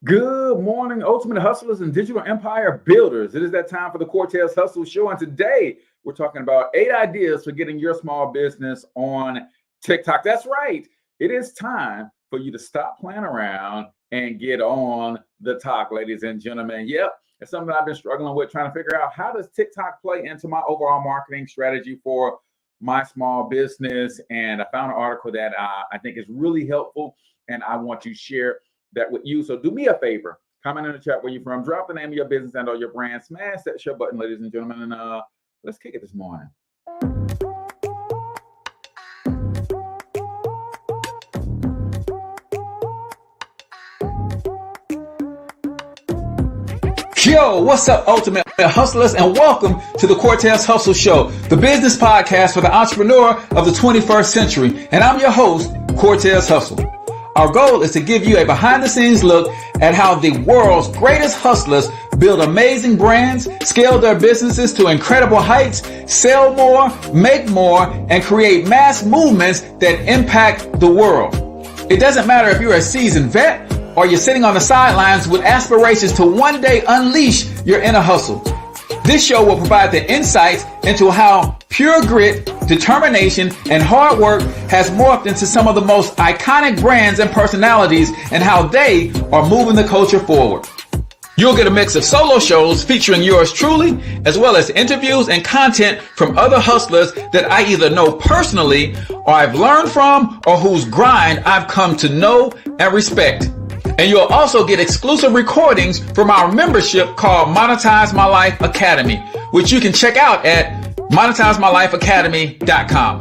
Good morning, ultimate hustlers and digital empire builders. It is that time for the Cortez Hustle Show. And today we're talking about 8 ideas for getting your small business on TikTok. That's right. It is time for you to stop playing around and get on the talk, ladies and gentlemen. Yep. It's something I've been struggling with, trying to figure out how does TikTok play into my overall marketing strategy for my small business. And I found an article that I think is really helpful, and I want to share that with you. So do me a favor, comment in the chat where you're from, drop the name of your business and or your brand, smash that share button, ladies and gentlemen, and let's kick it this morning. Yo, what's up, ultimate hustlers, and welcome to the Cortez Hustle Show, the business podcast for the entrepreneur of the 21st century. And I'm your host, Cortez Hustle. Our goal is to give you a behind-the-scenes look at how the world's greatest hustlers build amazing brands, scale their businesses to incredible heights, sell more, make more, and create mass movements that impact the world. It doesn't matter if you're a seasoned vet or you're sitting on the sidelines with aspirations to one day unleash your inner hustle. This show will provide the insights into how pure grit, determination, and hard work has morphed into some of the most iconic brands and personalities, and how they are moving the culture forward. You'll get a mix of solo shows featuring yours truly, as well as interviews and content from other hustlers that I either know personally or I've learned from, or whose grind I've come to know and respect. And you'll also get exclusive recordings from our membership called Monetize My Life Academy, which you can check out at monetizemylifeacademy.com.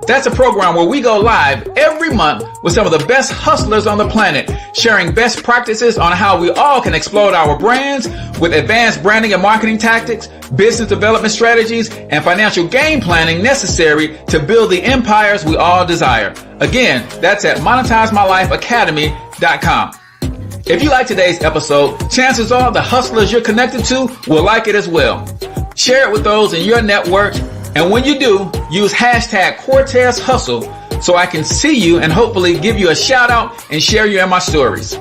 That's a program where we go live every month with some of the best hustlers on the planet, sharing best practices on how we all can explode our brands with advanced branding and marketing tactics, business development strategies, and financial game planning necessary to build the empires we all desire. Again, that's at monetizemylifeacademy.com. If you like today's episode, chances are the hustlers you're connected to will like it as well. Share it with those in your network, and when you do, use hashtag Cortez Hustle so I can see you and hopefully give you a shout out and share you in my stories.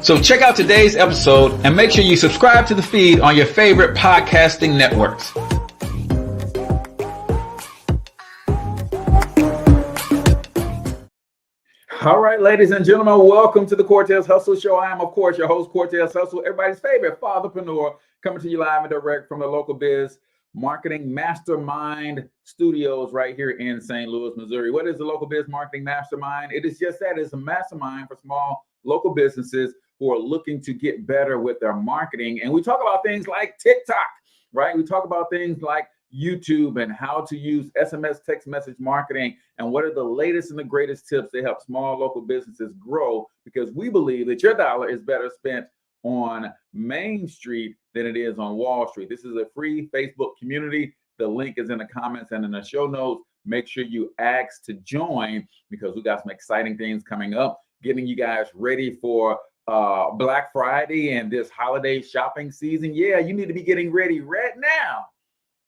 So check out today's episode and make sure you subscribe to the feed on your favorite podcasting networks. All right, ladies and gentlemen, welcome to the Cortez Hustle Show. I am, of course, your host, Cortez Hustle, everybody's favorite fatherpreneur, coming to you live and direct from the local Biz Marketing Mastermind Studios right here in St. Louis, Missouri. What is the local Biz Marketing Mastermind? It is just that. It's a mastermind for small local businesses who are looking to get better with their marketing. And we talk about things like TikTok, right? We talk about things like YouTube and how to use SMS text message marketing, and what are the latest and the greatest tips to help small local businesses grow, because we believe that your dollar is better spent on Main Street than it is on Wall Street. This is a free Facebook community. The link is in the comments and in the show notes. Make sure you ask to join, because we got some exciting things coming up, getting you guys ready for Black Friday and this holiday shopping season. Yeah, you need to be getting ready right now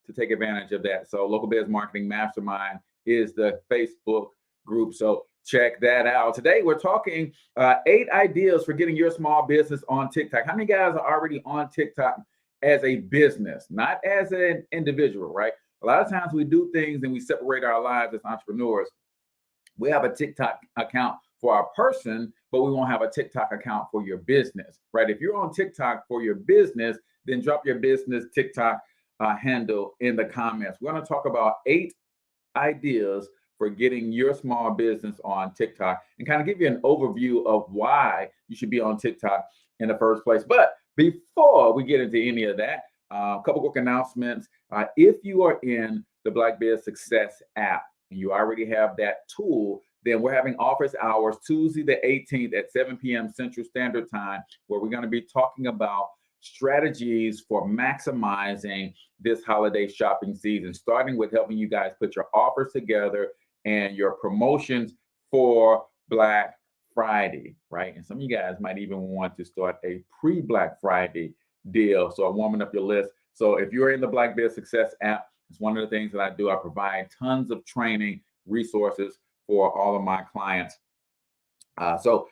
to take advantage of that. So Local Biz Marketing Mastermind is the Facebook group. So check that out. Today, we're talking 8 ideas for getting your small business on TikTok. How many guys are already on TikTok as a business, not as an individual, right? A lot of times we do things and we separate our lives as entrepreneurs. We have a TikTok account for our person, but we won't have a TikTok account for your business, right? If you're on TikTok for your business, then drop your business TikTok handle in the comments. We're going to talk about 8 ideas for getting your small business on TikTok and kind of give you an overview of why you should be on TikTok in the first place. But before we get into any of that, a couple quick announcements. If you are in the Black Biz Success app and you already have that tool, then we're having office hours Tuesday the 18th at 7 p.m. Central Standard Time, where we're going to be talking about strategies for maximizing this holiday shopping season, starting with helping you guys put your offers together and your promotions for Black Friday, right? And some of you guys might even want to start a pre-Black Friday deal. So I'm warming up your list. So if you're in the Black Biz Success app, it's one of the things that I do. I provide tons of training resources for all of my clients. So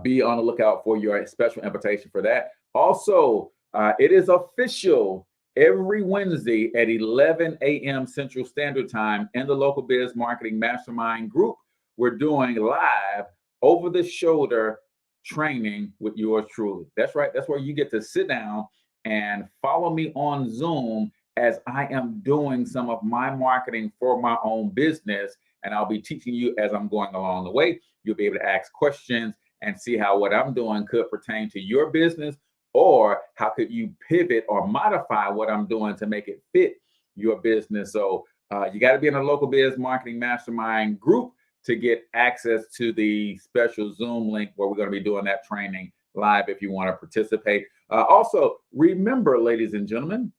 Be on the lookout for your special invitation for that. Also, it is official every Wednesday at 11 a.m. Central Standard Time in the Local Biz Marketing Mastermind group. We're doing live over the shoulder training with yours truly. That's right. That's where you get to sit down and follow me on Zoom as I am doing some of my marketing for my own business. And I'll be teaching you as I'm going along the way. You'll be able to ask questions and see how what I'm doing could pertain to your business, or how could you pivot or modify what I'm doing to make it fit your business. So you got to be in a Local Biz Marketing Mastermind group to get access to the special Zoom link where we're going to be doing that training live if you want to participate. Also, remember, ladies and gentlemen,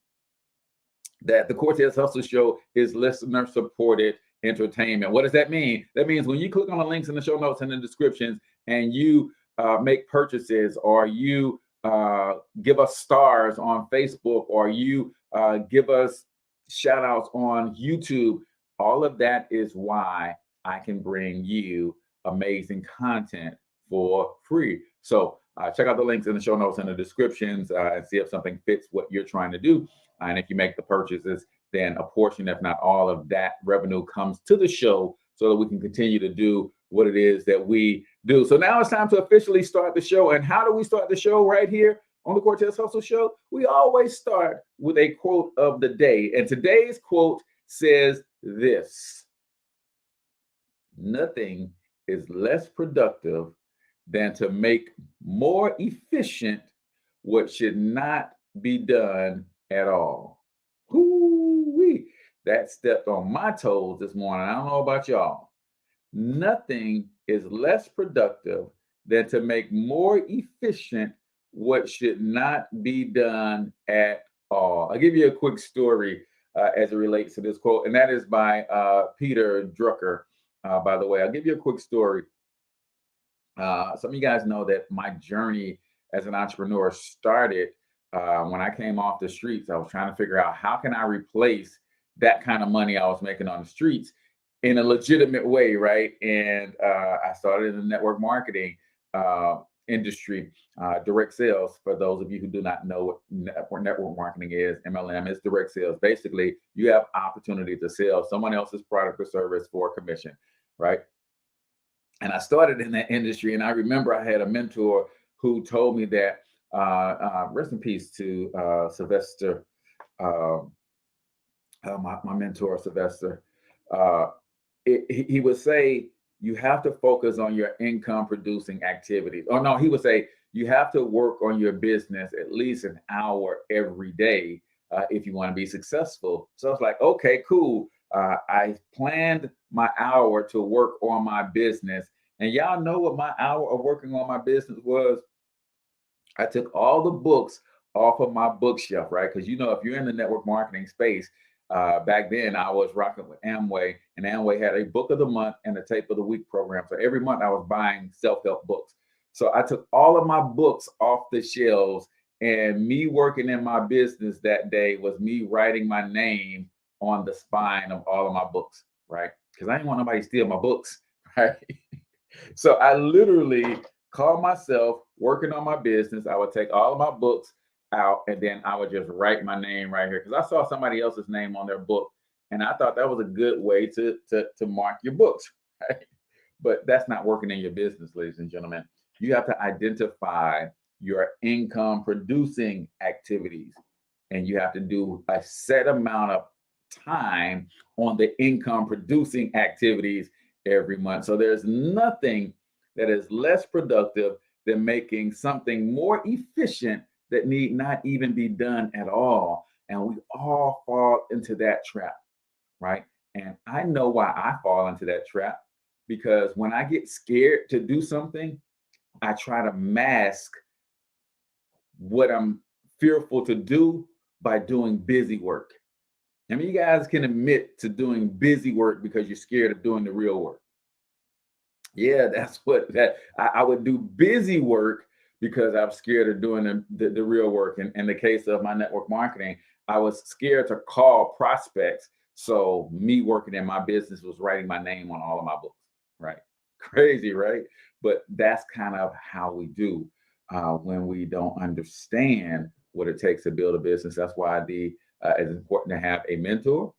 that the Cortez Hustle Show is listener supported entertainment. What does that mean? That means when you click on the links in the show notes and the descriptions and you make purchases, or you give us stars on Facebook, or you give us shout outs on YouTube, all of that is why I can bring you amazing content for free. So check out the links in the show notes and the descriptions and see if something fits what you're trying to do. And if you make the purchases, then a portion, if not all of that revenue, comes to the show so that we can continue to do what it is that we do. So now it's time to officially start the show. And how do we start the show right here on the Cortez Hustle Show? We always start with a quote of the day. And today's quote says this: nothing is less productive than to make more efficient what should not be done at all. Woo-wee. That stepped on my toes this morning. I don't know about y'all. Nothing is less productive than to make more efficient what should not be done at all. I'll give you a quick story as it relates to this quote, and that is by Peter Drucker. By the way, I'll give you a quick story. Some of you guys know that my journey as an entrepreneur started when I came off the streets. I was trying to figure out how can I replace that kind of money I was making on the streets in a legitimate way, right? And I started in the network marketing industry, direct sales. For those of you who do not know what network marketing is, MLM is direct sales. Basically, you have opportunity to sell someone else's product or service for a commission, right? And I started in that industry, and I remember I had a mentor who told me that, rest in peace to Sylvester, my mentor, Sylvester. He would say, you have to focus on your income producing activities. Oh no, he would say, you have to work on your business at least an hour every day if you want to be successful. So I was like, okay, cool. I planned my hour to work on my business. And y'all know what my hour of working on my business was? I took all the books off of my bookshelf, right? Because, you know, if you're in the network marketing space, back then I was rocking with Amway, and Amway had a book of the month and a tape of the week program. So every month I was buying self-help books. So I took all of my books off the shelves, and me working in my business that day was me writing my name on the spine of all of my books, right? Because I didn't want nobody to steal my books, right? So I literally called myself working on my business. I would take all of my books out, and then I would just write my name right here, because I saw somebody else's name on their book, and I thought that was a good way to mark your books, right? But that's not working in your business, ladies and gentlemen. You have to identify your income producing activities, and you have to do a set amount of time on the income producing activities every month. So there's nothing that is less productive than making something more efficient that need not even be done at all. And we all fall into that trap, right? And I know why I fall into that trap, because when I get scared to do something, I try to mask what I'm fearful to do by doing busy work. I mean, you guys can admit to doing busy work because you're scared of doing the real work. Yeah, that's what I would do busy work because I'm scared of doing the real work. And in the case of my network marketing, I was scared to call prospects. So me working in my business was writing my name on all of my books, right? Crazy, right? but that's kind of how we do when we don't understand what it takes to build a business. That's why it's important to have a mentor.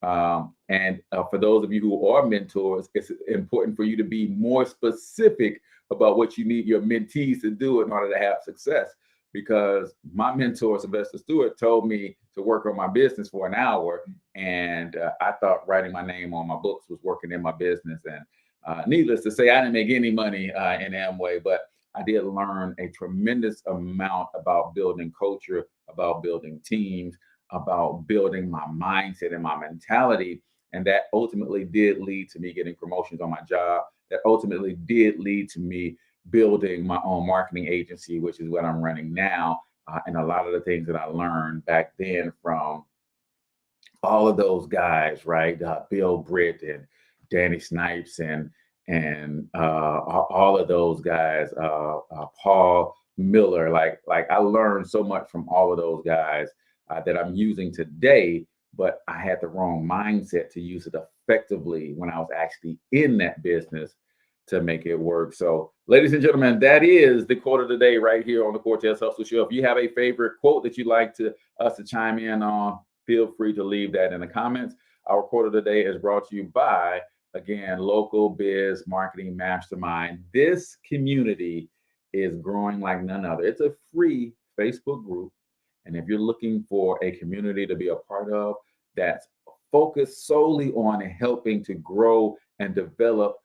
And for those of you who are mentors, it's important for you to be more specific about what you need your mentees to do in order to have success. Because my mentor, Sylvester Stewart, told me to work on my business for an hour, and I thought writing my name on my books was working in my business. And needless to say, I didn't make any money in Amway, but I did learn a tremendous amount about building culture, about building teams, about building my mindset and my mentality. And that ultimately did lead to me getting promotions on my job. That ultimately did lead to me building my own marketing agency, which is what I'm running now. And a lot of the things that I learned back then from all of those guys, right? Bill Britt and Danny Snipes and all of those guys, Paul Miller. Like I learned so much from all of those guys that I'm using today, but I had the wrong mindset to use it effectively when I was actually in that business to make it work. So, ladies and gentlemen, that is the quote of the day right here on the Cortez Hustle Show. If you have a favorite quote that you'd like us to chime in on, feel free to leave that in the comments. Our quote of the day is brought to you by, again, Local Biz Marketing Mastermind. This community is growing like none other. It's a free Facebook group. And if you're looking for a community to be a part of that's focused solely on helping to grow and develop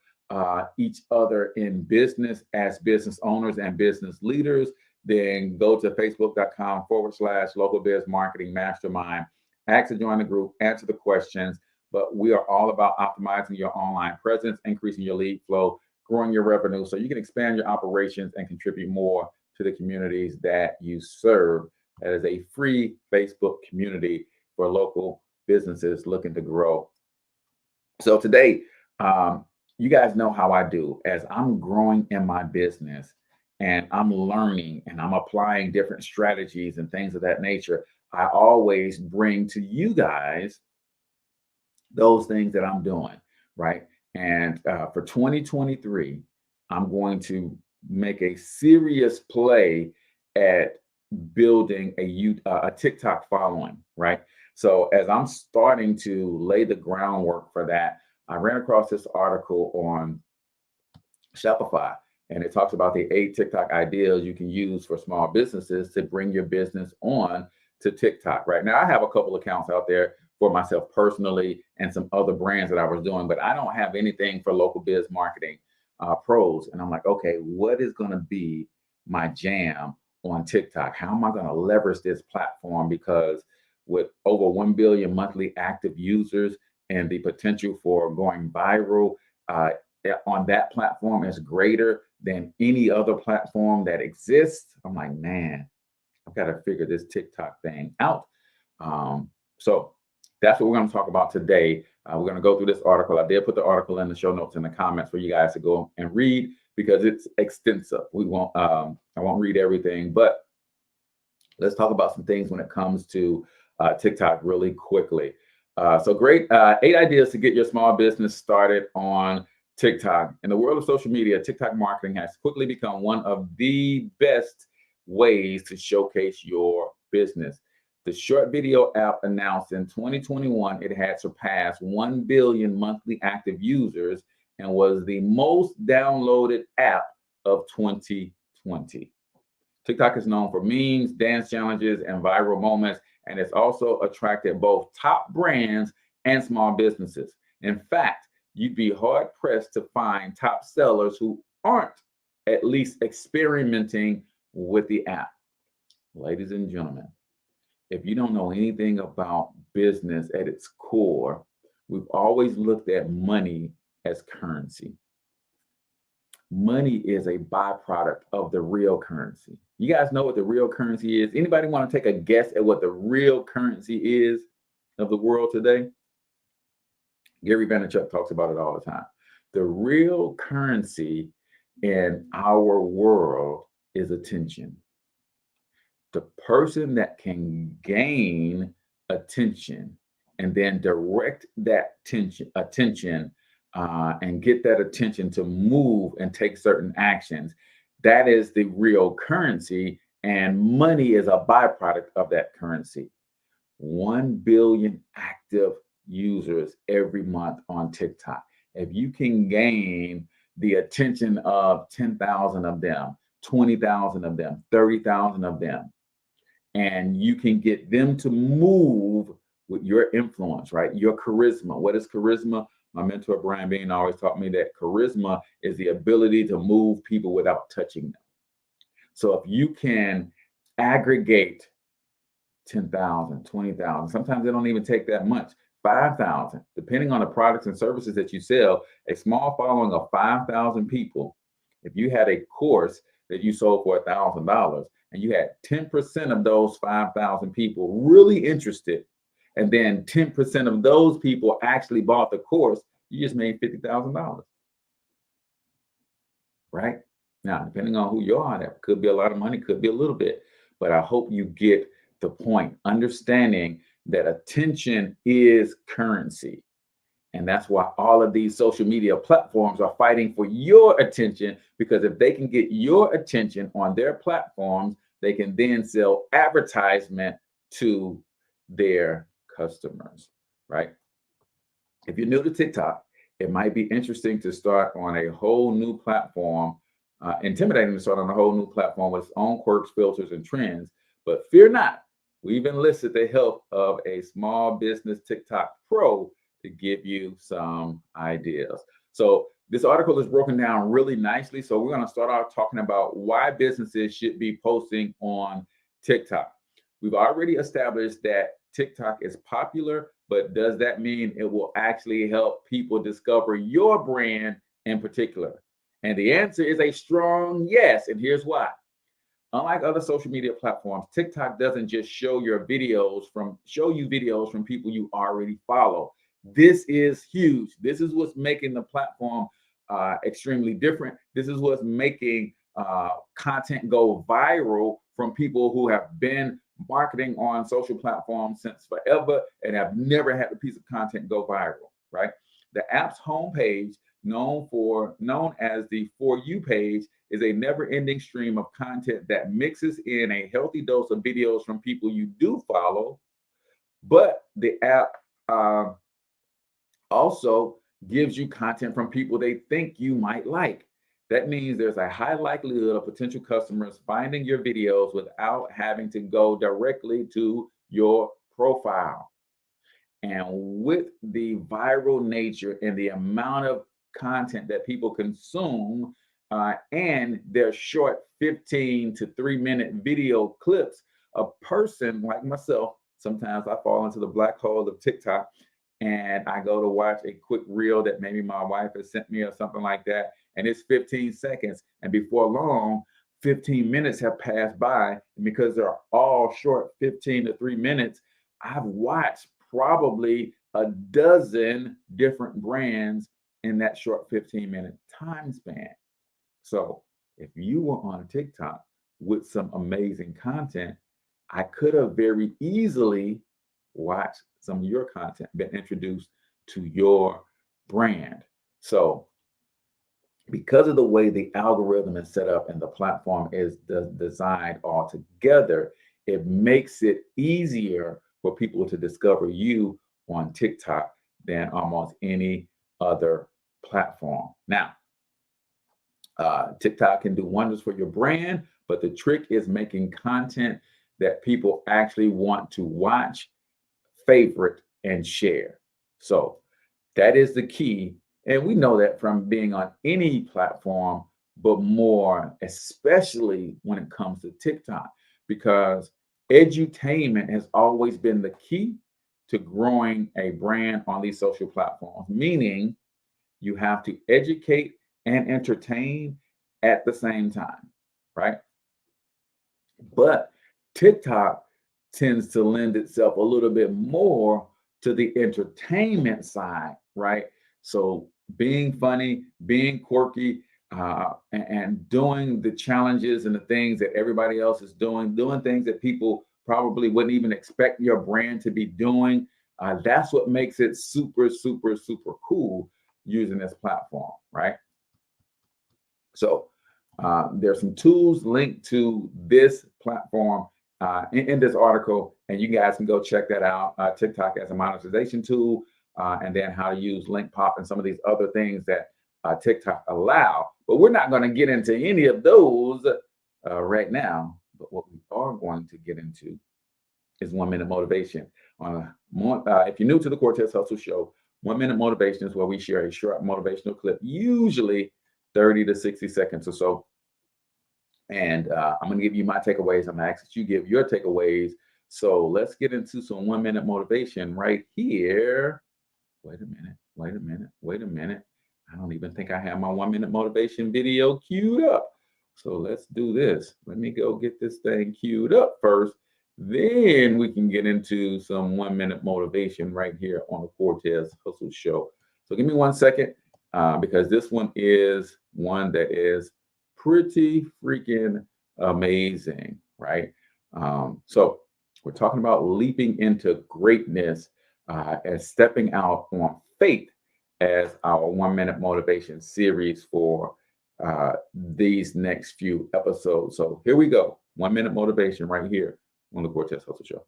each other in business as business owners and business leaders, then go to facebook.com/Local Biz Marketing Mastermind. Ask to join the group, answer the questions, but we are all about optimizing your online presence, increasing your lead flow, growing your revenue so you can expand your operations and contribute more to the communities that you serve. That is a free Facebook community for local businesses looking to grow. So today, you guys know how I do. As I'm growing in my business and I'm learning and I'm applying different strategies and things of that nature, I always bring to you guys those things that I'm doing, right? And for 2023, I'm going to make a serious play at building a TikTok following, right? So as I'm starting to lay the groundwork for that, I ran across this article on Shopify, and it talks about the 8 TikTok ideas you can use for small businesses to bring your business on to TikTok. Right now, I have a couple accounts out there for myself personally and some other brands that I was doing, but I don't have anything for Local Biz Marketing Pros. And I'm like, okay, what is going to be my jam on TikTok? How am I going to leverage this platform? Because with over 1 billion monthly active users and the potential for going viral on that platform is greater than any other platform that exists. I'm like, man, I've got to figure this TikTok thing out. So that's what we're going to talk about today. We're going to go through this article. I did put the article in the show notes in the comments for you guys to go and read because it's extensive. I won't read everything, but let's talk about some things when it comes to TikTok really quickly. So great, 8 ideas to get your small business started on TikTok. In the world of social media, TikTok marketing has quickly become one of the best ways to showcase your business. The short video app announced in 2021 it had surpassed 1 billion monthly active users and was the most downloaded app of 2020. TikTok is known for memes, dance challenges, and viral moments, and it's also attracted both top brands and small businesses. In fact, you'd be hard pressed to find top sellers who aren't at least experimenting with the app. Ladies and gentlemen, if you don't know anything about business at its core, we've always looked at money as currency. Money is a byproduct of the real currency. You guys know what the real currency is? Anybody want to take a guess at what the real currency is of the world today? Gary Vaynerchuk talks about it all the time. The real currency in our world is attention. The person that can gain attention and then direct that attention and get that attention to move and take certain actions. That is the real currency, and money is a byproduct of that currency. 1 billion active users every month on TikTok. If you can gain the attention of 10,000 of them, 20,000 of them, 30,000 of them, and you can get them to move with your influence, right? Your charisma. What is charisma? My mentor, Brian Bean, always taught me that charisma is the ability to move people without touching them. So if you can aggregate 10,000, 20,000, sometimes they don't even take that much, 5,000, depending on the products and services that you sell, a small following of 5,000 people. If you had a course that you sold for $1,000 and you had 10% of those 5,000 people really interested, and then 10% of those people actually bought the course, you just made $50,000, right? Now, depending on who you are, that could be a lot of money, could be a little bit, but I hope you get the point, understanding that attention is currency. And that's why all of these social media platforms are fighting for your attention, because if they can get your attention on their platforms, they can then sell advertisement to their customers, right? If you're new to TikTok, it might be interesting to start on a whole new platform, intimidating to start on a whole new platform with its own quirks, filters, and trends. But fear not, we've enlisted the help of a small business TikTok pro to give you some ideas. So this article is broken down really nicely. So we're going to start out talking about why businesses should be posting on TikTok. We've already established that TikTok is popular, but does that mean it will actually help people discover your brand in particular? And the answer is a strong yes. And here's why. Unlike other social media platforms, TikTok doesn't just show you videos from people you already follow. This is huge. This is what's making the platform extremely different. This is what's making content go viral from people who have been marketing on social platforms since forever and have never had a piece of content go viral, right? The app's homepage, known as the For You page, is a never-ending stream of content that mixes in a healthy dose of videos from people you do follow, but the app also gives you content from people they think you might like. That means there's a high likelihood of potential customers finding your videos without having to go directly to your profile. And with the viral nature and the amount of content that people consume, and their short 15 to 3-minute video clips, a person like myself, sometimes I fall into the black hole of TikTok and I go to watch a quick reel that maybe my wife has sent me or something like that, and it's 15 seconds. And before long, 15 minutes have passed by. And because they're all short 15 to 3 minutes, I've watched probably a dozen different brands in that short 15-minute time span. So if you were on TikTok with some amazing content, I could have very easily watched some of your content, been introduced to your brand. So because of the way the algorithm is set up and the platform is designed altogether, it makes it easier for people to discover you on TikTok than almost any other platform. Now, TikTok can do wonders for your brand, but the trick is making content that people actually want to watch, favorite, and share. So that is the key. And we know that from being on any platform, but more especially when it comes to TikTok, because edutainment has always been the key to growing a brand on these social platforms, meaning you have to educate and entertain at the same time, right? But TikTok tends to lend itself a little bit more to the entertainment side, right? So being funny, being quirky, and doing the challenges and the things that everybody else is doing things that people probably wouldn't even expect your brand to be doing. That's what makes it super, super, super cool. using this platform, right? So there's some tools linked to this platform in this article, and you guys can go check that out. TikTok as a monetization tool, and then how to use link pop and some of these other things that TikTok allow. But we're not going to get into any of those right now. But what we are going to get into is 1 minute motivation. If you're new to the Cortez Hustle Show, 1 minute motivation is where we share a short motivational clip, usually 30 to 60 seconds or so. And I'm going to give you my takeaways. I'm going to ask that you give your takeaways. So let's get into some 1 minute motivation right here. Wait a minute. I don't even think I have my 1 minute motivation video queued up. So let's do this. Let me go get this thing queued up first. Then we can get into some 1 minute motivation right here on the Cortez Hustle Show. So give me 1 second because this one is one that is pretty freaking amazing, right? So we're talking about leaping into greatness as stepping out on faith as our 1 minute motivation series for these next few episodes. So here we go. 1 minute motivation right here on the Cortez Hustle Show.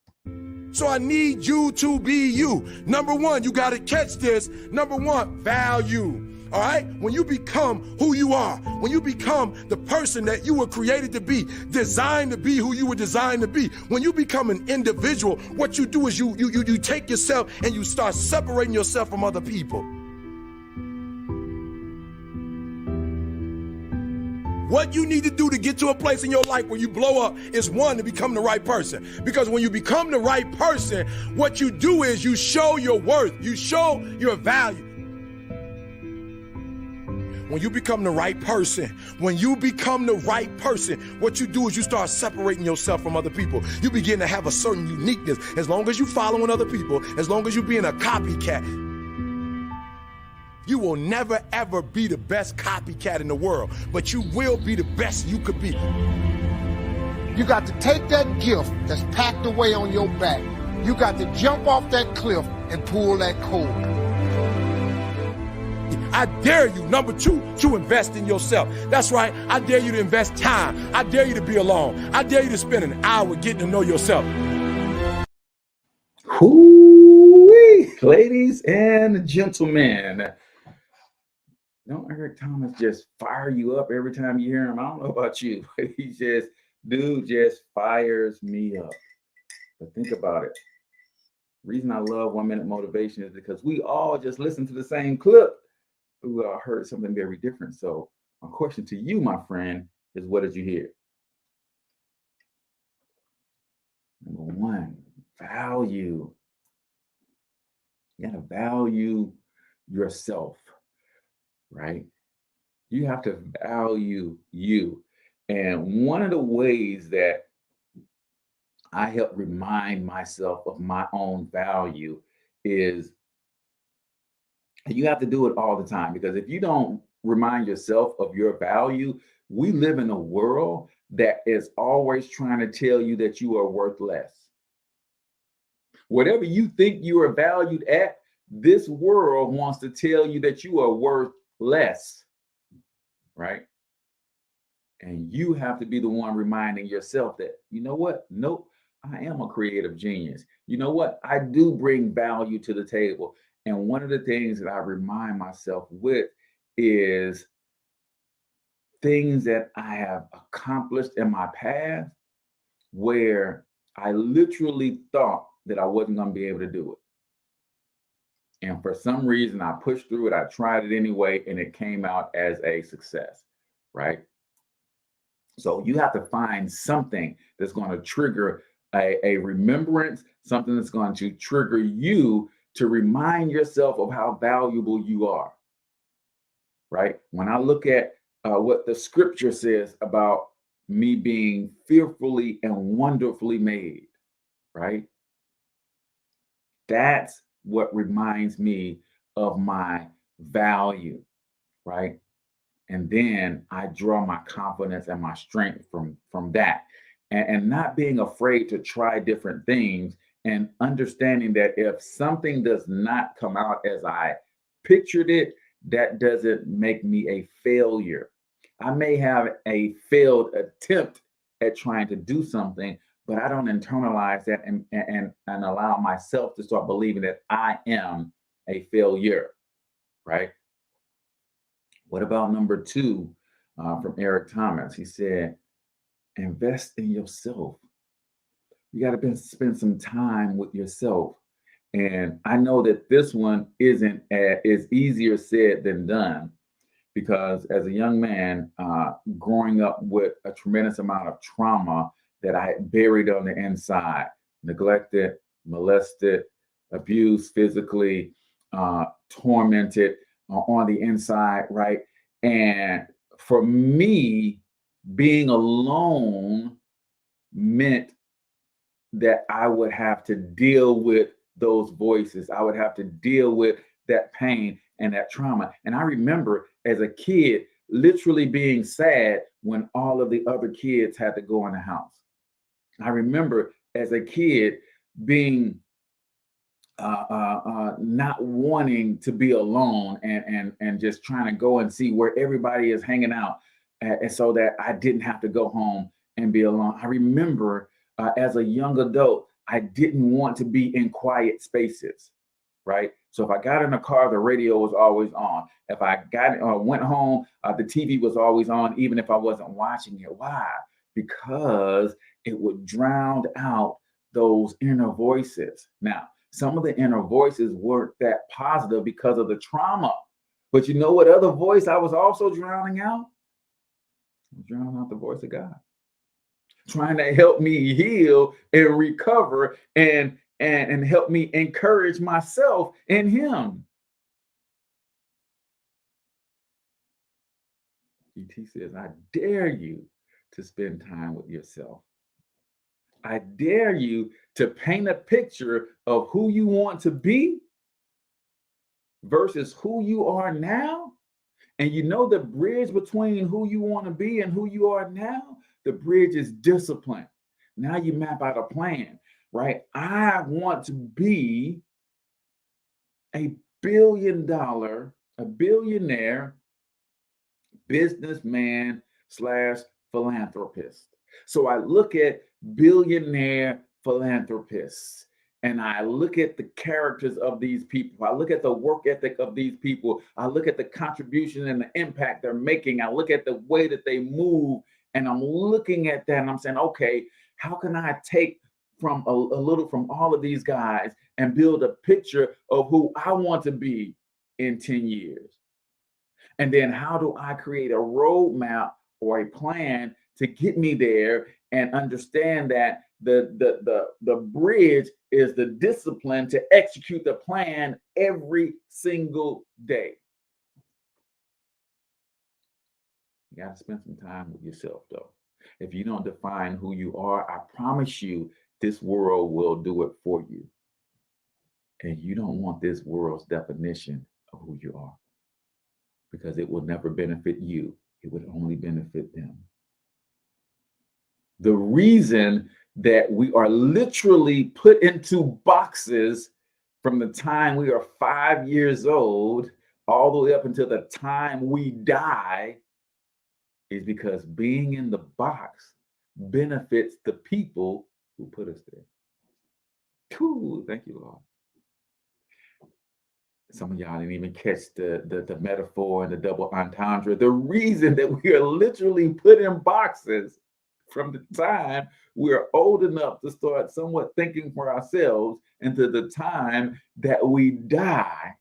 So I need you to be you. Number one, you got to catch this. Number one, value. All right? When you become who you are, when you become the person that you were created to be, designed to be who you were designed to be, when you become an individual, what you do is you take yourself and you start separating yourself from other people. What you need to do to get to a place in your life where you blow up is, one, to become the right person. Because when you become the right person, what you do is you show your worth, you show your value. When you become the right person, what you do is you start separating yourself from other people. You begin to have a certain uniqueness. As long as you're following other people, as long as you're being a copycat, you will never, ever be the best copycat in the world, but you will be the best you could be. You got to take that gift that's packed away on your back. You got to jump off that cliff and pull that cord. I dare you, number two, to invest in yourself. That's right. I dare you to invest time. I dare you to be alone. I dare you to spend an hour getting to know yourself. Whoo-wee, ladies and gentlemen. Don't Eric Thomas just fire you up every time you hear him? I don't know about you, but dude just fires me up. But think about it. The reason I love 1 minute motivation is because we all just listen to the same clip, but we all heard something very different. So my question to you, my friend, is what did you hear? Number one, value. You gotta value yourself. Right? You have to value you. And one of the ways that I help remind myself of my own value is you have to do it all the time, because if you don't remind yourself of your value, we live in a world that is always trying to tell you that you are worth less. Whatever you think you are valued at, this world wants to tell you that you are worth less, right? And you have to be the one reminding yourself that, you know what? Nope, I am a creative genius. You know what? I do bring value to the table. And one of the things that I remind myself with is things that I have accomplished in my past where I literally thought that I wasn't going to be able to do it. And for some reason, I pushed through it. I tried it anyway, and it came out as a success, right? So you have to find something that's going to trigger a remembrance, something that's going to trigger you to remind yourself of how valuable you are, right? When I look at what the scripture says about me being fearfully and wonderfully made, right? That's what reminds me of my value, right? And then I draw my confidence and my strength from that. And not being afraid to try different things, and understanding that if something does not come out as I pictured it, that doesn't make me a failure. I may have a failed attempt at trying to do something, but I don't internalize that and allow myself to start believing that I am a failure, right? What about number two from Eric Thomas? He said, invest in yourself. You got to spend some time with yourself. And I know that this one is easier said than done, because as a young man, growing up with a tremendous amount of trauma that I had buried on the inside, neglected, molested, abused physically, tormented on the inside, right? And for me, being alone meant that I would have to deal with those voices. I would have to deal with that pain and that trauma. And I remember as a kid literally being sad when all of the other kids had to go in the house. I remember as a kid being not wanting to be alone and just trying to go and see where everybody is hanging out, and so that I didn't have to go home and be alone. I remember as a young adult, I didn't want to be in quiet spaces, right? So if I got in a car, the radio was always on. If I went home, the TV was always on, even if I wasn't watching it. Why? Because it would drown out those inner voices. Now, some of the inner voices weren't that positive because of the trauma. But you know what other voice I was also drowning out? I was drowning out the voice of God, trying to help me heal and recover and help me encourage myself in Him. ET says, I dare you to spend time with yourself. I dare you to paint a picture of who you want to be versus who you are now. And you know the bridge between who you want to be and who you are now? The bridge is discipline. Now you map out a plan, right? I want to be a billionaire businessman / philanthropist. So I look at billionaire philanthropists and I look at the characters of these people. I look at the work ethic of these people. I look at the contribution and the impact they're making. I look at the way that they move, and I'm looking at that and I'm saying, okay, how can I take from a little from all of these guys and build a picture of who I want to be in 10 years? And then how do I create a roadmap or a plan to get me there, and understand that the bridge is the discipline to execute the plan every single day. You got to spend some time with yourself, though. If you don't define who you are, I promise you this world will do it for you. And you don't want this world's definition of who you are, because it will never benefit you. It would only benefit them. The reason that we are literally put into boxes from the time we are 5 years old all the way up until the time we die is because being in the box benefits the people who put us there. Ooh, thank you, Lord. Some of y'all didn't even catch the metaphor and the double entendre. The reason that we are literally put in boxes from the time we're old enough to start somewhat thinking for ourselves until the time that we die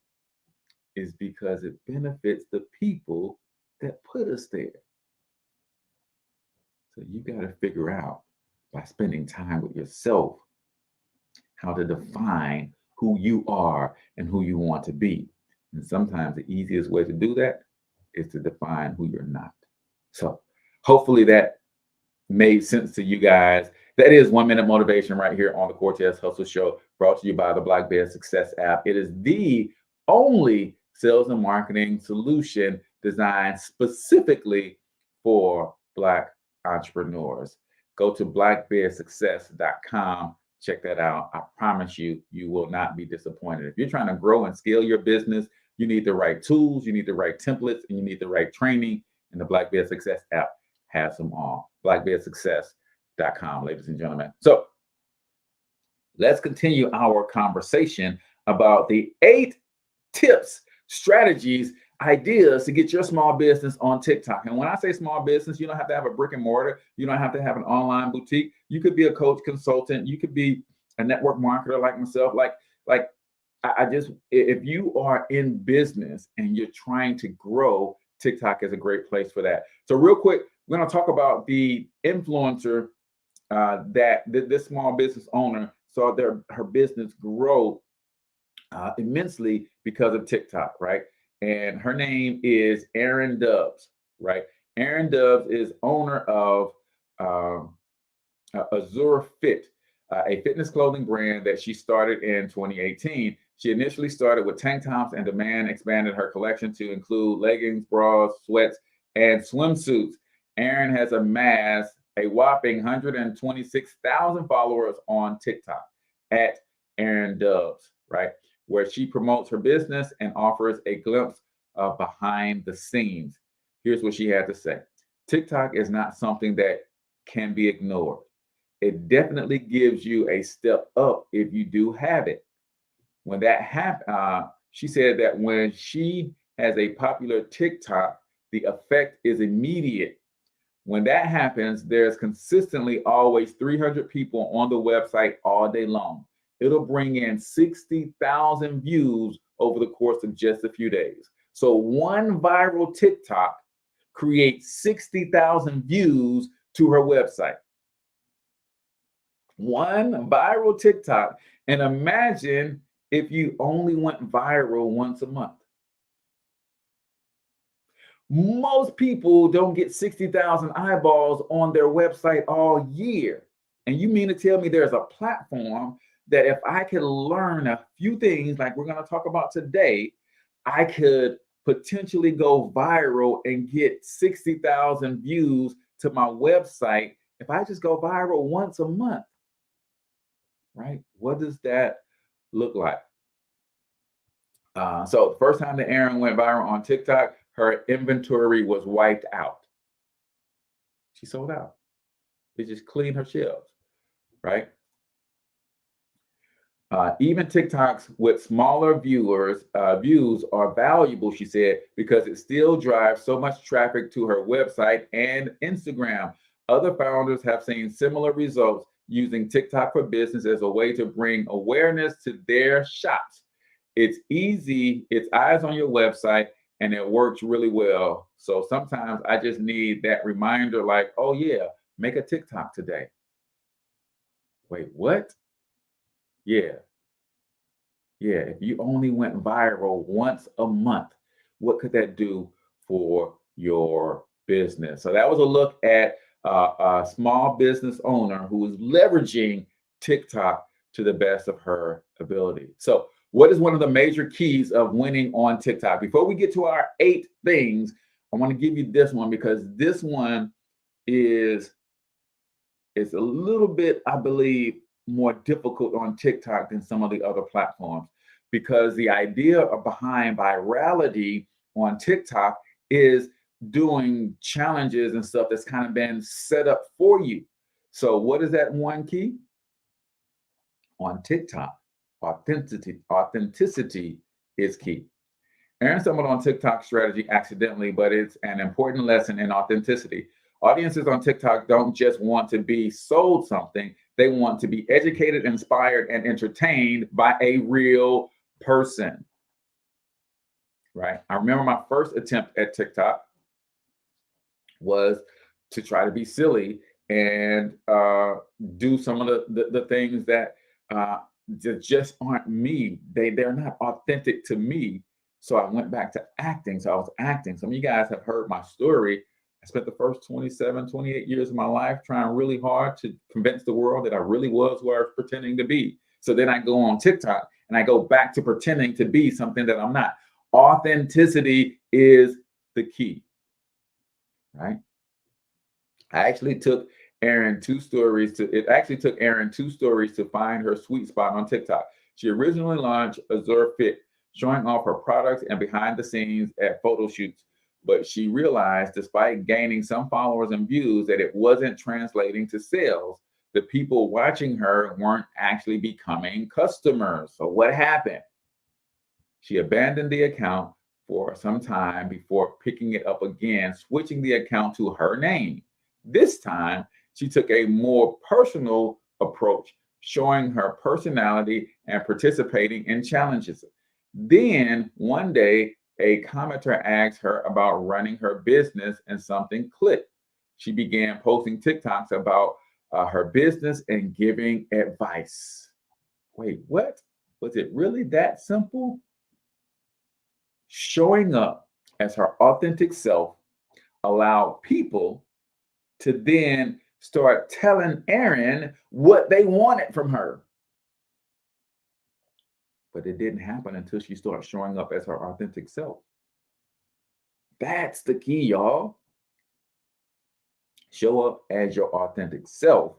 is because it benefits the people that put us there. So you got to figure out, by spending time with yourself, how to define who you are and who you want to be. And sometimes the easiest way to do that is to define who you're not. So hopefully that made sense to you guys. That is 1 Minute Motivation right here on the Cortez Hustle Show, brought to you by the Black Bear Success app. It is the only sales and marketing solution designed specifically for Black entrepreneurs. Go to blackbearsuccess.com. Check that out. I promise you, you will not be disappointed. If you're trying to grow and scale your business, You need the right tools, you need the right templates, and you need the right training. And the Black Biz Success app has them all. blackbizsuccess.com, ladies and gentlemen. So let's continue our conversation about the 8 tips, strategies, ideas to get your small business on TikTok. And when I say small business, you don't have to have a brick and mortar. You don't have to have an online boutique. You could be a coach, consultant. You could be a network marketer like myself. If you are in business and you're trying to grow, TikTok is a great place for that. So real quick, we're going to talk about the influencer that this small business owner saw her business grow immensely because of TikTok, right? And her name is Erin Dubs, right? Erin Dubs is owner of Azure Fit, a fitness clothing brand that she started in 2018. She initially started with tank tops, and demand expanded her collection to include leggings, bras, sweats, and swimsuits. Erin has amassed a whopping 126,000 followers on TikTok at Erin Dubs, right? Where she promotes her business and offers a glimpse of behind the scenes. Here's what she had to say. TikTok is not something that can be ignored. It definitely gives you a step up if you do have it. When that happens, she said that when she has a popular TikTok, the effect is immediate. When that happens, there's consistently always 300 people on the website all day long. It'll bring in 60,000 views over the course of just a few days. So one viral TikTok creates 60,000 views to her website. One viral TikTok. And imagine if you only went viral once a month. Most people don't get 60,000 eyeballs on their website all year. And you mean to tell me there's a platform that if I could learn a few things like we're going to talk about today, I could potentially go viral and get 60,000 views to my website if I just go viral once a month, right? What does that look like? So the first time that Erin went viral on TikTok, her inventory was wiped out. She sold out. They just cleaned her shelves, right? Even TikToks with smaller views are valuable, she said, because it still drives so much traffic to her website and Instagram. Other founders have seen similar results using TikTok for business as a way to bring awareness to their shops. It's easy, it's eyes on your website, and it works really well. So sometimes I just need that reminder like, oh yeah, make a TikTok today. Wait, what? Yeah. If you only went viral once a month, what could that do for your business? So that was a look at a small business owner who is leveraging TikTok to the best of her ability. So what is one of the major keys of winning on TikTok? Before we get to our 8 things, I want to give you this one because this one is a little bit, I believe, more difficult on TikTok than some of the other platforms, because the idea behind virality on TikTok is doing challenges and stuff that's kind of been set up for you. So what is that one key? On TikTok, authenticity is key. Erin stumbled on TikTok strategy accidentally, but it's an important lesson in authenticity. Audiences on TikTok don't just want to be sold something. They want to be educated, inspired, and entertained by a real person, right? I remember my first attempt at TikTok was to try to be silly and do some of the things that just aren't me. They're not authentic to me. So I went back to acting. So I was acting. Some of you guys have heard my story. I spent the first 27, 28 years of my life trying really hard to convince the world that I really was who I was pretending to be. So then I go on TikTok and I go back to pretending to be something that I'm not. Authenticity is the key, right? It took Erin 2 stories to find her sweet spot on TikTok. She originally launched Azure Fit showing off her products and behind the scenes at photo shoots. But she realized, despite gaining some followers and views, that it wasn't translating to sales. The people watching her weren't actually becoming customers. So what happened? She abandoned the account for some time before picking it up again, switching the account to her name. This time, she took a more personal approach, showing her personality and participating in challenges. Then one day, a commenter asked her about running her business and something clicked. She began posting TikToks about her business and giving advice. Wait, what? Was it really that simple? Showing up as her authentic self allowed people to then start telling Erin what they wanted from her. But it didn't happen until she started showing up as her authentic self. That's the key, y'all. Show up as your authentic self,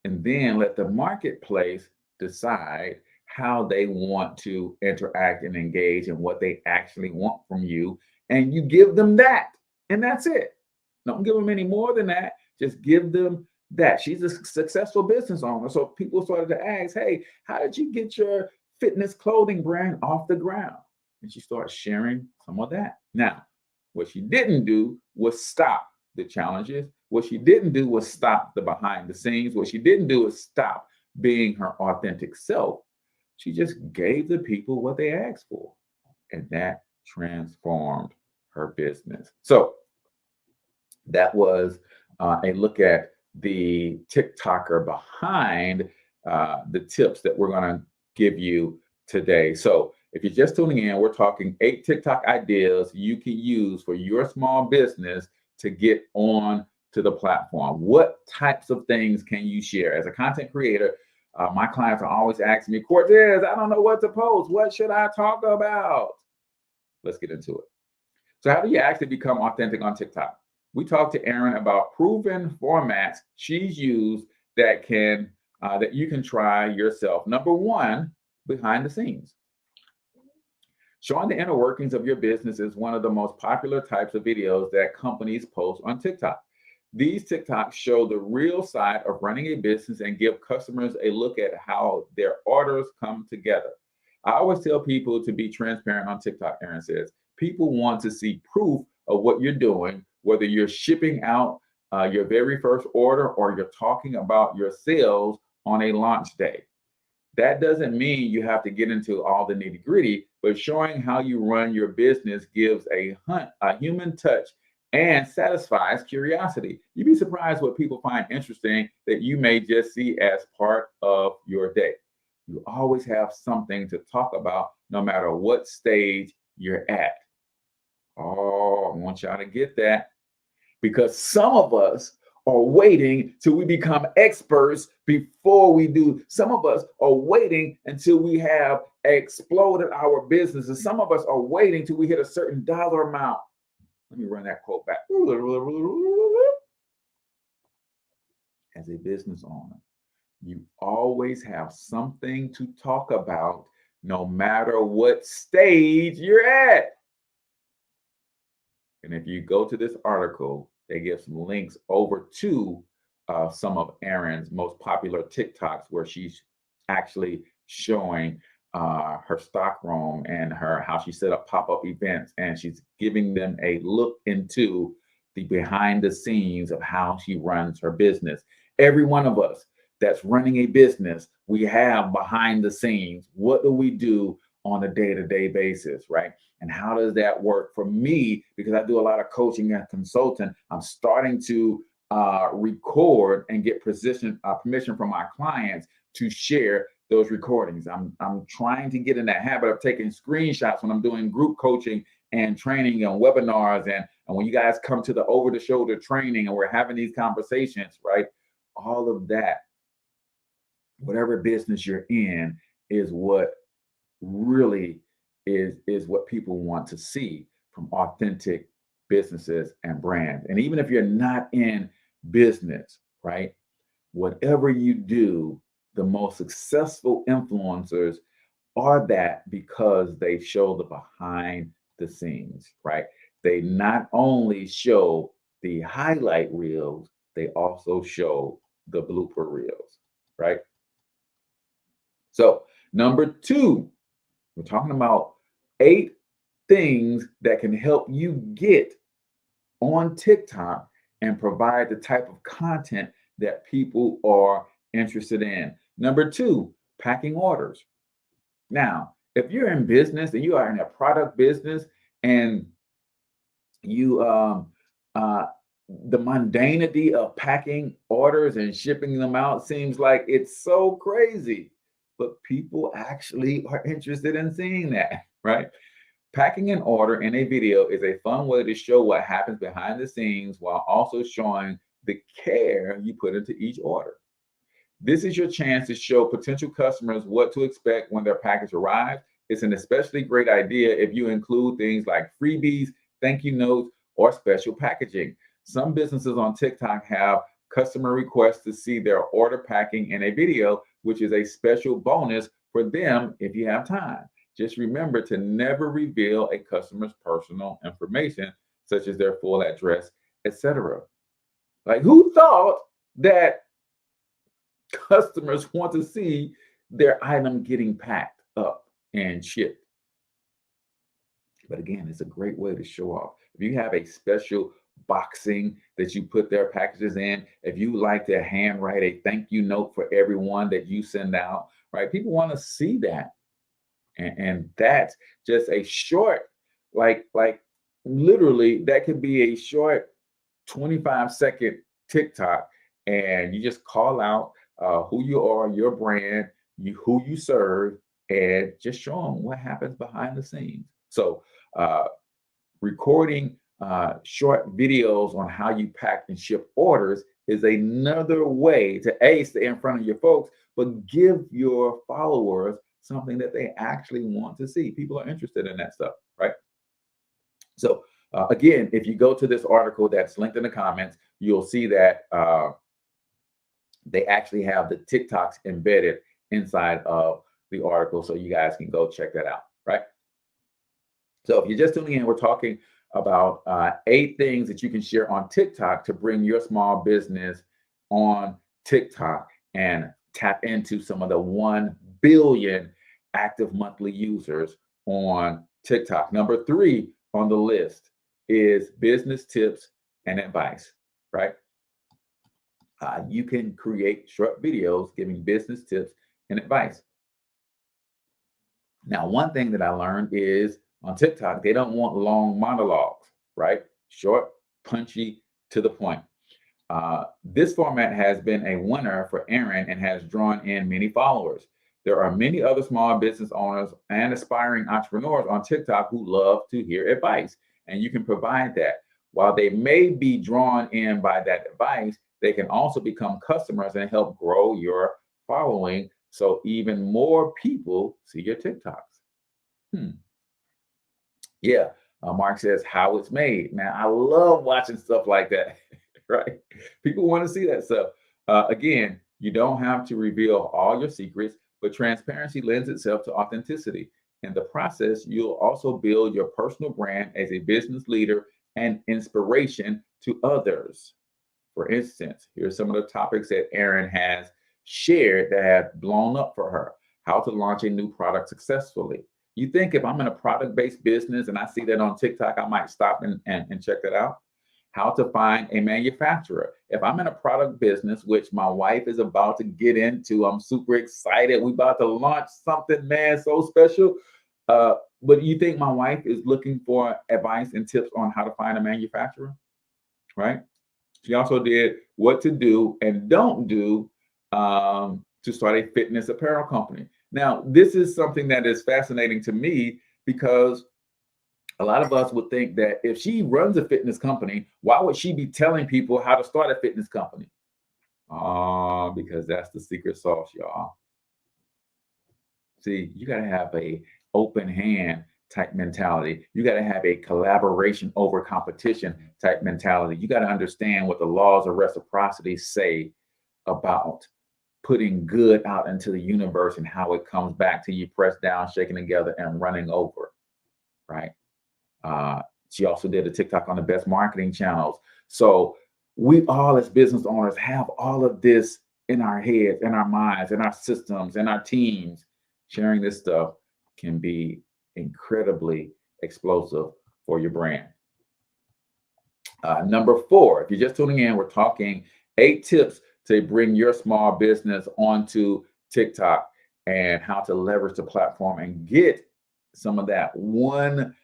and then let the marketplace decide how they want to interact and engage and what they actually want from you. And you give them that, and that's it. Don't give them any more than that. Just give them that. She's a successful business owner. So people started to ask, hey, how did you get your fitness clothing brand off the ground? And she started sharing some of that. Now, what she didn't do was stop the challenges. What she didn't do was stop the behind the scenes. What she didn't do is stop being her authentic self. She just gave the people what they asked for, and that transformed her business. So that was a look at the TikToker behind the tips that we're going to give you today. So if you're just tuning in, we're talking 8 TikTok ideas you can use for your small business to get on to the platform. What types of things can you share? As a content creator, my clients are always asking me, Cortez, I don't know what to post. What should I talk about? Let's get into it. So how do you actually become authentic on TikTok? We talked to Erin about proven formats she's used that you can try yourself. Number one, behind the scenes. Showing the inner workings of your business is one of the most popular types of videos that companies post on TikTok. These TikToks show the real side of running a business and give customers a look at how their orders come together. I always tell people to be transparent on TikTok, Erin says. People want to see proof of what you're doing, whether you're shipping out your very first order or you're talking about your sales on a launch day. That doesn't mean you have to get into all the nitty gritty, but showing how you run your business gives a human touch and satisfies curiosity. You'd be surprised what people find interesting that you may just see as part of your day. You always have something to talk about no matter what stage you're at. Oh, I want y'all to get that, because some of us are waiting till we become experts before we do. Some of us are waiting until we have exploded our businesses. Some of us are waiting till we hit a certain dollar amount. Let me run that quote back. As a business owner, you always have something to talk about no matter what stage you're at. And if you go to this article, they give some links over to some of Erin's most popular TikToks where she's actually showing her stockroom and how she set up pop-up events, and she's giving them a look into the behind the scenes of how she runs her business. Every one of us that's running a business, we have behind the scenes. What do we do on a day-to-day basis, right? And how does that work for me? Because I do a lot of coaching and consulting. I'm starting to record and get permission from my clients to share those recordings. I'm trying to get in that habit of taking screenshots when I'm doing group coaching and training and webinars, and when you guys come to the over-the-shoulder training and we're having these conversations, right? All of that, whatever business you're in, is what really is what people want to see from authentic businesses and brands. And even if you're not in business, right? Whatever you do, the most successful influencers are that because they show the behind the scenes, right? They not only show the highlight reels, they also show the blooper reels, right? So, number two, we're talking about 8 things that can help you get on TikTok and provide the type of content that people are interested in. Number two, packing orders. Now, if you're in business and you are in a product business and you the mundanity of packing orders and shipping them out seems like it's so crazy, but people actually are interested in seeing that, right? Packing an order in a video is a fun way to show what happens behind the scenes while also showing the care you put into each order. This is your chance to show potential customers what to expect when their package arrives. It's an especially great idea if you include things like freebies, thank you notes, or special packaging. Some businesses on TikTok have customer requests to see their order packing in a video, which is a special bonus for them if you have time. Just remember to never reveal a customer's personal information, such as their full address, etc. Like, who thought that customers want to see their item getting packed up and shipped? But again, it's a great way to show off. If you have a special boxing that you put their packages in, if you like to handwrite a thank you note for everyone that you send out, right? People want to see that. And that's just a short, like literally, that could be a short 25-second TikTok, and you just call out who you are, your brand, who you serve, and just show them what happens behind the scenes. So recording short videos on how you pack and ship orders is another way to stay in front of your folks, but give your followers something that they actually want to see. People are interested in that stuff, right? So again, if you go to this article that's linked in the comments, you'll see that they actually have the TikToks embedded inside of the article, so you guys can go check that out, right? So if you're just tuning in, we're talking about 8 things that you can share on TikTok to bring your small business on TikTok and tap into some of the 1 billion active monthly users on TikTok. Number 3 on the list is business tips and advice, right? You can create short videos giving business tips and advice. Now, one thing that I learned is on TikTok, they don't want long monologues, right? Short, punchy, to the point. This format has been a winner for Aaron and has drawn in many followers. There are many other small business owners and aspiring entrepreneurs on TikTok who love to hear advice, and you can provide that. While they may be drawn in by that advice, they can also become customers and help grow your following so even more people see your TikToks. Yeah, Mark says how it's made. Man, I love watching stuff like that, right? People want to see that stuff. Again, you don't have to reveal all your secrets, but transparency lends itself to authenticity. In the process, you'll also build your personal brand as a business leader and inspiration to others. For instance, here's some of the topics that Erin has shared that have blown up for her. How to launch a new product successfully. You think if I'm in a product-based business and I see that on TikTok, I might stop and check that out. How to find a manufacturer. If I'm in a product business, which my wife is about to get into, I'm super excited. We're about to launch something, man, so special. But you think my wife is looking for advice and tips on how to find a manufacturer, right? She also did what to do and don't do to start a fitness apparel company. Now, this is something that is fascinating to me because a lot of us would think that if she runs a fitness company, why would she be telling people how to start a fitness company? Because that's the secret sauce, y'all. See, you got to have a open hand type mentality. You got to have a collaboration over competition type mentality. You got to understand what the laws of reciprocity say about putting good out into the universe and how it comes back to you, pressed down, shaken together, and running over, right? She also did a TikTok on the best marketing channels. So we all as business owners have all of this in our heads, in our minds, in our systems, in our teams. Sharing this stuff can be incredibly explosive for your brand. Number 4, if you're just tuning in, we're talking 8 tips to bring your small business onto TikTok and how to leverage the platform and get some of that 1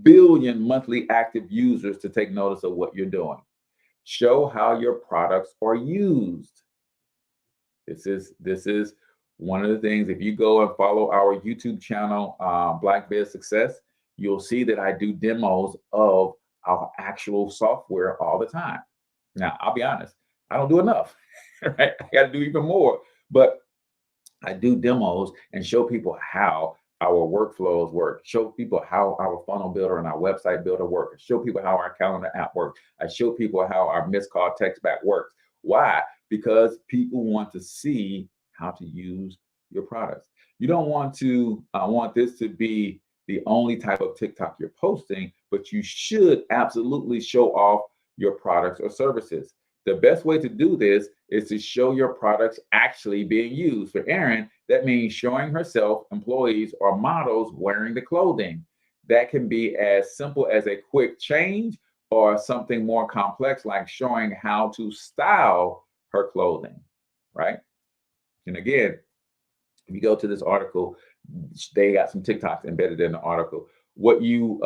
billion monthly active users to take notice of what you're doing. Show how your products are used. This is one of the things. If you go and follow our YouTube channel, Black Biz Success, you'll see that I do demos of our actual software all the time. Now, I'll be honest, I don't do enough, right? I got to do even more, but I do demos and show people how our workflows work, show people how our funnel builder and our website builder work, show people how our calendar app works. I show people how our missed call text back works. Why? Because people want to see how to use your products. You don't want to want this to be the only type of TikTok you're posting, but you should absolutely show off your products or services. The best way to do this is to show your products actually being used. For Erin, that means showing herself, employees, or models wearing the clothing. That can be as simple as a quick change or something more complex like showing how to style her clothing, right? And again, if you go to this article, they got some TikToks embedded in the article. What you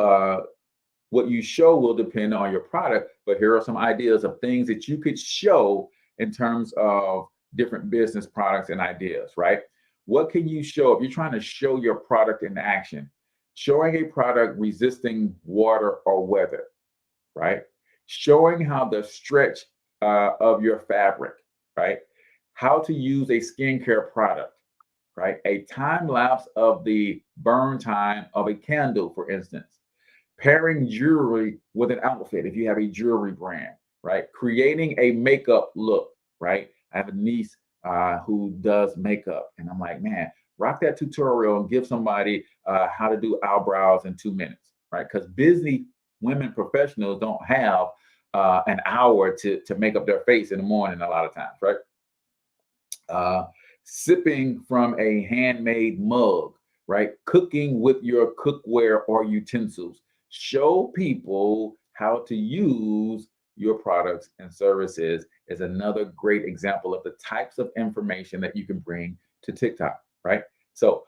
show will depend on your product, but here are some ideas of things that you could show in terms of different business products and ideas, right? What can you show if you're trying to show your product in action? Showing a product resisting water or weather, right? Showing how the stretch of your fabric, right? How to use a skincare product, right? A time lapse of the burn time of a candle, for instance. Pairing jewelry with an outfit if you have a jewelry brand, right? Creating a makeup look, right? I have a niece who does makeup, and I'm like, man, rock that tutorial and give somebody how to do eyebrows in 2 minutes, right? Because busy women professionals don't have an hour to make up their face in the morning a lot of times, right? Sipping from a handmade mug, right? Cooking with your cookware or utensils. Show people how to use your products and services is another great example of the types of information that you can bring to TikTok, right? So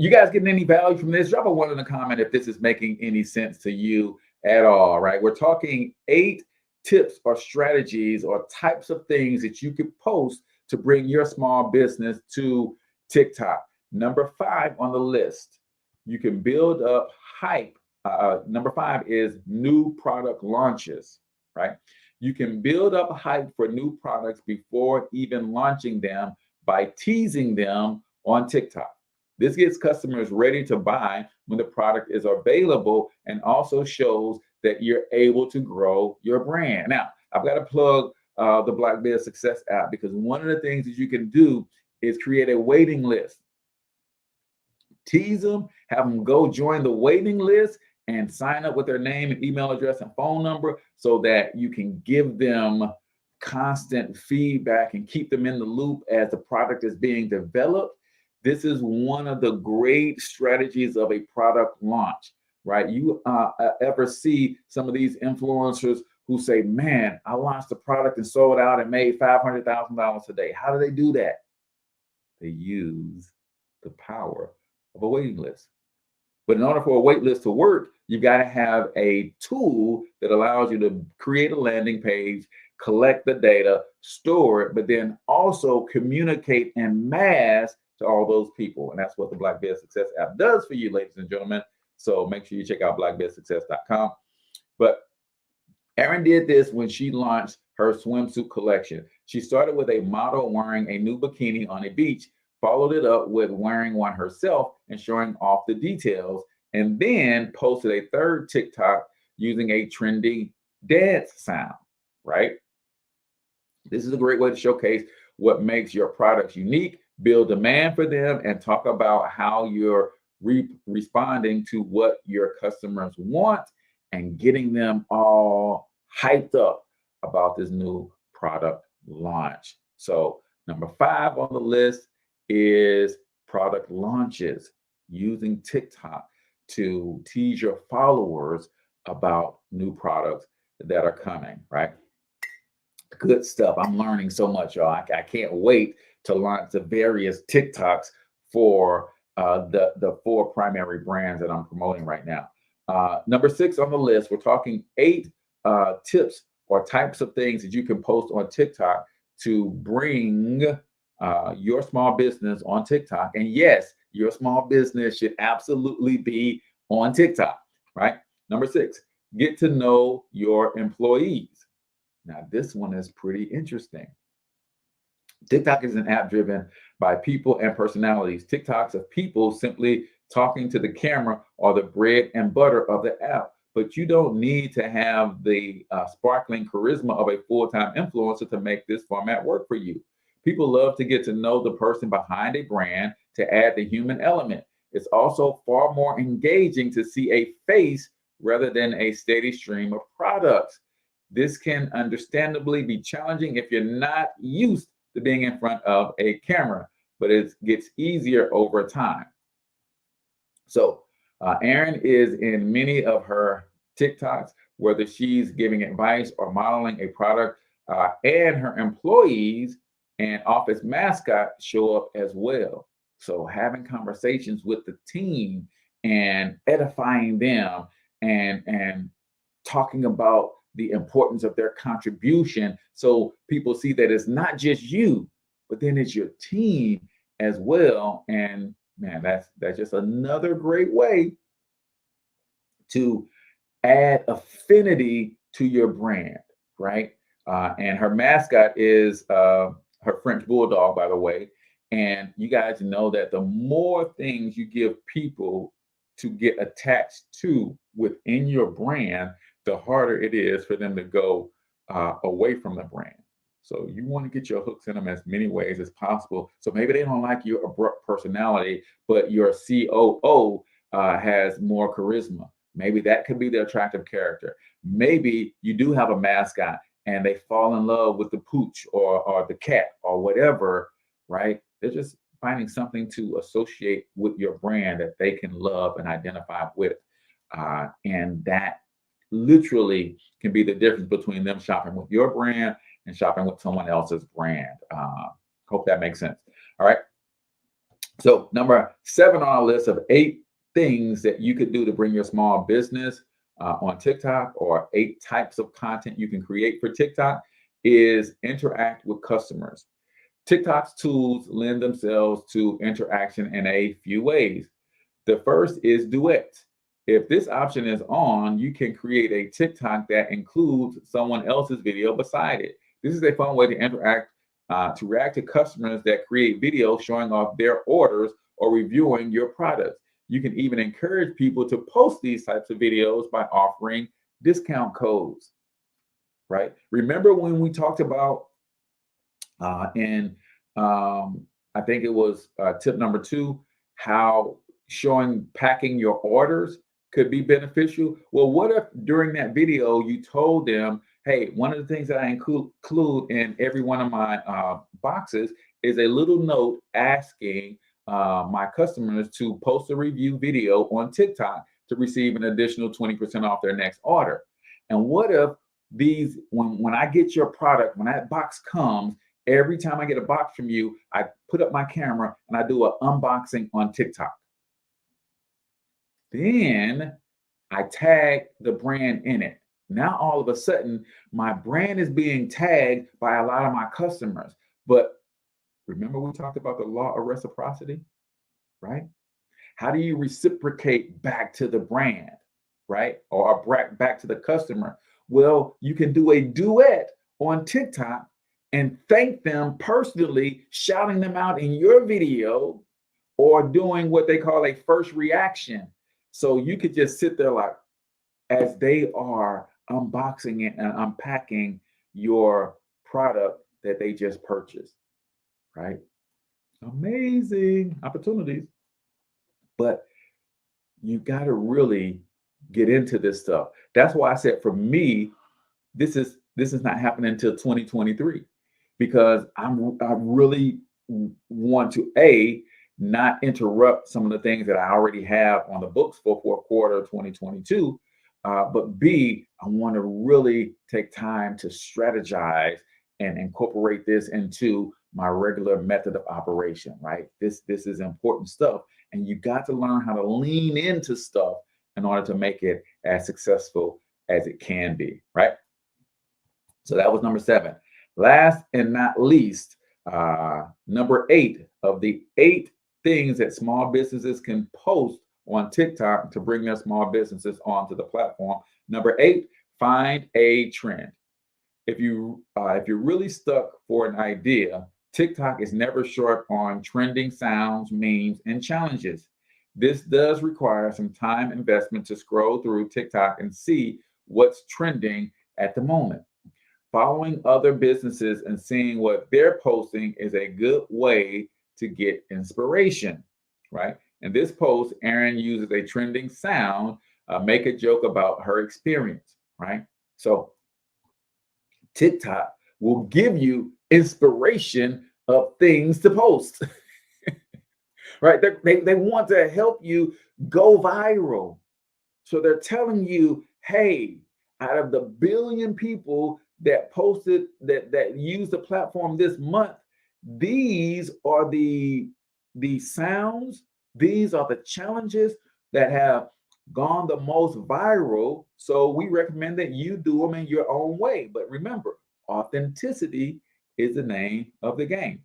you guys getting any value from this? Drop a 1 in the comment if this is making any sense to you at all, right? We're talking 8 tips or strategies or types of things that you could post to bring your small business to TikTok. Number 5 on the list, you can build up hype. Number 5 is new product launches, right? You can build up hype for new products before even launching them by teasing them on TikTok. This gets customers ready to buy when the product is available and also shows that you're able to grow your brand. Now, I've got to plug the Black Biz Success app because one of the things that you can do is create a waiting list. Tease them, have them go join the waiting list and sign up with their name and email address and phone number so that you can give them constant feedback and keep them in the loop as the product is being developed. This is one of the great strategies of a product launch, right? You ever see some of these influencers who say, man, I launched a product and sold out and made $500,000 a day. How do they do that? They use the power of a waiting list. But in order for a wait list to work, you've got to have a tool that allows you to create a landing page, collect the data, store it, but then also communicate en masse to all those people. And that's what the Black Biz Success app does for you, ladies and gentlemen. So make sure you check out blackbizsuccess.com. But Erin did this when she launched her swimsuit collection. She started with a model wearing a new bikini on a beach, followed it up with wearing one herself and showing off the details, and then posted a third TikTok using a trendy dance sound, right? This is a great way to showcase what makes your products unique, build demand for them, and talk about how you're responding to what your customers want and getting them all hyped up about this new product launch. So number 5 on the list is product launches, using TikTok to tease your followers about new products that are coming, right? Good stuff. I'm learning so much, y'all. I can't wait to launch the various TikToks for the 4 primary brands that I'm promoting right now. Number 6 on the list, we're talking 8 tips or types of things that you can post on TikTok to bring your small business on TikTok. And yes, your small business should absolutely be on TikTok, right? Number 6, get to know your employees. Now, this one is pretty interesting. TikTok is an app driven by people and personalities. TikToks of people simply talking to the camera are the bread and butter of the app. But you don't need to have the sparkling charisma of a full-time influencer to make this format work for you. People love to get to know the person behind a brand to add the human element. It's also far more engaging to see a face rather than a steady stream of products. This can understandably be challenging if you're not used to being in front of a camera, but it gets easier over time. So Erin is in many of her TikToks, whether she's giving advice or modeling a product, and her employees and office mascot show up as well. So having conversations with the team and edifying them and talking about the importance of their contribution, so people see that it's not just you, but then it's your team as well. And man, that's just another great way to add affinity to your brand, right? And her mascot is her French bulldog, by the way. And you guys know that the more things you give people to get attached to within your brand, the harder it is for them to go away from the brand. So you want to get your hooks in them as many ways as possible. So maybe they don't like your abrupt personality, but your COO has more charisma. Maybe that could be the attractive character. Maybe you do have a mascot and they fall in love with the pooch or the cat or whatever, right? They're just finding something to associate with your brand that they can love and identify with. And that literally can be the difference between them shopping with your brand and shopping with someone else's brand. Hope that makes sense. All right. So number 7 on our list of 8 things that you could do to bring your small business on TikTok, or 8 types of content you can create for TikTok, is interact with customers. TikTok's tools lend themselves to interaction in a few ways. The first is duet. If this option is on, you can create a TikTok that includes someone else's video beside it. This is a fun way to interact, to react to customers that create videos showing off their orders or reviewing your products. You can even encourage people to post these types of videos by offering discount codes, right? Remember when we talked about I think it was tip number 2, how packing your orders could be beneficial? Well, what if during that video you told them, hey, one of the things that I include in every one of my boxes is a little note asking my customers to post a review video on TikTok to receive an additional 20% off their next order. And what if these, when I get your product, when that box comes, every time I get a box from you, I put up my camera and I do an unboxing on TikTok. Then I tag the brand in it. Now, all of a sudden, my brand is being tagged by a lot of my customers. But remember, we talked about the law of reciprocity, right? How do you reciprocate back to the brand, right? Or back to the customer? Well, you can do a duet on TikTok and thank them personally, shouting them out in your video, or doing what they call a first reaction. So you could just sit there like, as they are unboxing it and unpacking your product that they just purchased. right? Amazing opportunities. But you got to really get into this stuff. That's why I said for me, this is not happening until 2023, because I really want to not interrupt some of the things that I already have on the books for fourth quarter 2022, but B, I want to really take time to strategize and incorporate this into my regular method of operation. Right? This is important stuff, and you got to learn how to lean into stuff in order to make it as successful as it can be. Right? So that was number 7. Last and not least, number 8 of the 8 things that small businesses can post on TikTok to bring their small businesses onto the platform. Number 8, find a trend. If you're really stuck for an idea, TikTok is never short on trending sounds, memes, and challenges. This does require some time investment to scroll through TikTok and see what's trending at the moment. Following other businesses and seeing what they're posting is a good way to get inspiration, right? In this post, Erin uses a trending sound, make a joke about her experience, right? So TikTok will give you inspiration of things to post, right? They want to help you go viral. So they're telling you, hey, out of the billion people that posted, that used the platform this month, these are the sounds, these are the challenges that have gone the most viral. So we recommend that you do them in your own way. But remember, authenticity is the name of the game.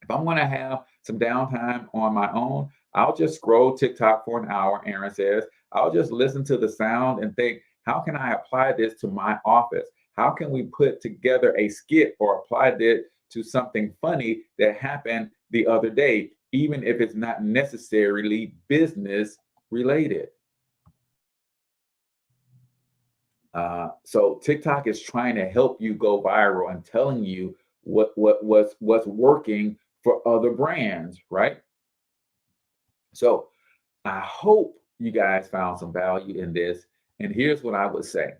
If I'm going to have some downtime on my own, I'll just scroll TikTok for an hour, Erin says. I'll just listen to the sound and think, how can I apply this to my office? How can we put together a skit or apply it to something funny that happened the other day, even if it's not necessarily business related? So TikTok is trying to help you go viral and telling you what's working for other brands, right? So I hope you guys found some value in this. And here's what I would say.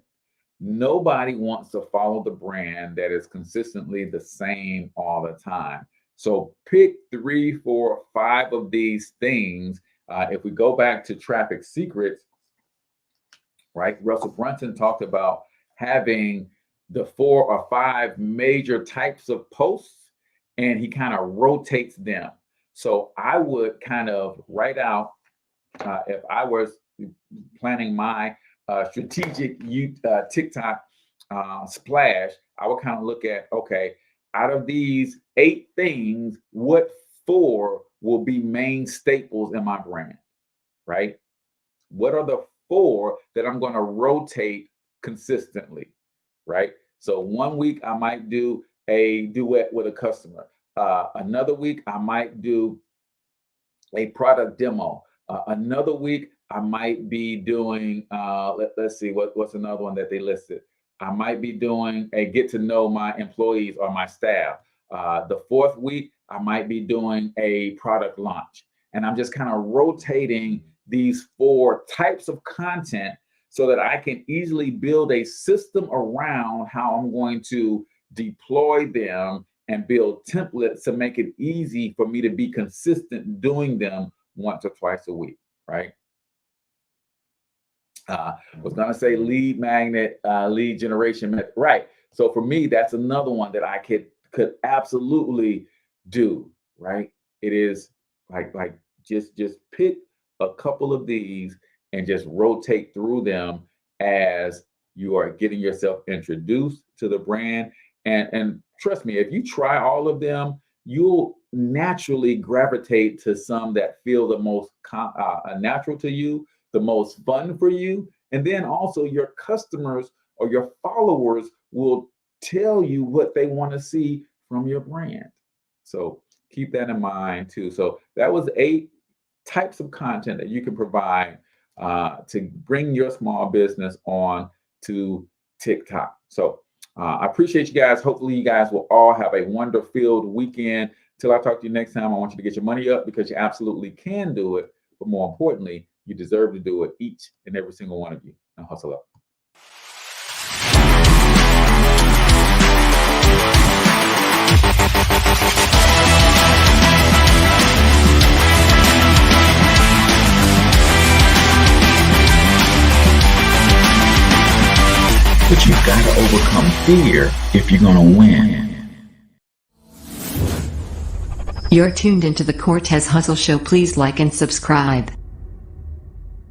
Nobody wants to follow the brand that is consistently the same all the time. So pick 3, 4, 5 of these things. If we go back to Traffic Secrets, right? Russell Brunson talked about having the 4 or 5 major types of posts, and he kind of rotates them. So I would kind of write out, if I was planning my strategic TikTok splash, I would kind of look at, okay, out of these 8 things, what 4 will be main staples in my brand, right? What are the 4 that I'm going to rotate consistently, right? So one week I might do a duet with a customer. Another week I might do a product demo. Another week I might be doing, let's see, what's another one that they listed? I might be doing a get to know my employees or my staff. The 4th week, I might be doing a product launch. And I'm just kind of rotating these 4 types of content so that I can easily build a system around how I'm going to deploy them and build templates to make it easy for me to be consistent doing them once or twice a week, right? Was gonna say lead magnet, lead generation method, right? So for me, that's another one that I could absolutely do, right? It is like just pick a couple of these and just rotate through them as you are getting yourself introduced to the brand. And trust me, if you try all of them, you'll naturally gravitate to some that feel the most natural to you, the most fun for you. And then also your customers or your followers will tell you what they want to see from your brand. So keep that in mind too. So that was 8 types of content that you can provide to bring your small business on to TikTok. So I appreciate you guys. Hopefully you guys will all have a wonder-filled weekend. Till I talk to you next time, I want you to get your money up because you absolutely can do it. But more importantly, you deserve to do it, each and every single one of you. Now hustle up. But you've got to overcome fear if you're going to win. You're tuned into the Cortez Hustle Show. Please like and subscribe.